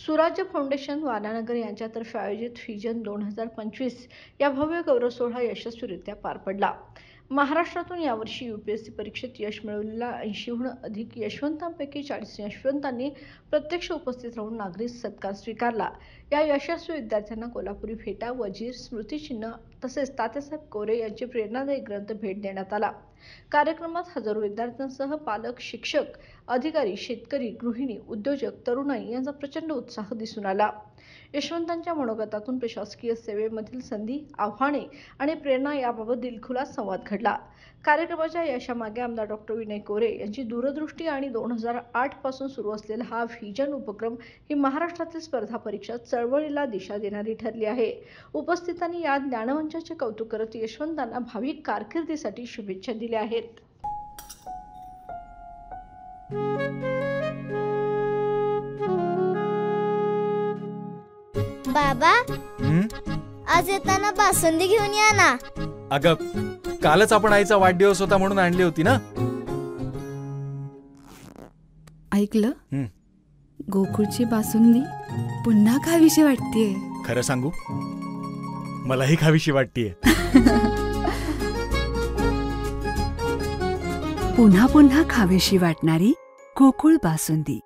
सुराज्य फाउंडेशन वारानगर यांच्यातर्फे आयोजित व्हिजन 2025 या भव्य गौरव सोहळा यशस्वीरित्या पार पडला। महाराष्ट्रातून यावर्षी यूपीएससी परीक्षेत यश मिळवलेल्या 80हून अधिक यशवंतांपैकी 40 यशवंतांनी प्रत्यक्ष उपस्थित राहून नागरिक सत्कार स्वीकारला। या यशस्वी विद्यार्थ्यांना कोल्हापुरी फेटा, वजीर, स्मृतिचिन्ह तसेच तात्यासाहेब कोरे यांचे प्रेरणादायी ग्रंथ भेट देण्यात आला। कार्यक्रमात हजारो विद्यार्थ्यांसह पालक, शिक्षक, अधिकारी, शेतकरी, गृहिणी, उद्योजक, तरुणाई यांचा प्रचंड उत्साह दिसून आला। यशवंतांच्या मनोगतातून प्रशासकीय सेवेमधील संधी, आव्हाने आणि प्रेरणा याबाबत दिलखुलास संवाद घडला। कार्यक्रमाच्या यशामागे आमदार डॉ. विनय कोरे यांची दूरदृष्टी आणि 2008 पासून सुरू असलेला हा व्हिजन उपक्रम ही महाराष्ट्रातील स्पर्धा परीक्षा चळवळीला दिशा देणारी ठरली आहे। उपस्थितांनी या ज्ञानवंतांचे कौतुक करत यशवंतांना भावी कारकिर्दीसाठी शुभेच्छा दिल्या आहेत। बाबा, आज येताना बासुंदी घेऊन या ना। अगं, कालच आपण आईचा वाढदिवस होता म्हणून आणली होती ना। ऐकलं, गोकुळची बासुंदी पुन्हा खावीशी वाटतेय। खरं सांगू, मलाही खावीशी वाटतेय। पुन्हा पुन्हा खावीशी वाटणारी गोकुळ बासुंदी।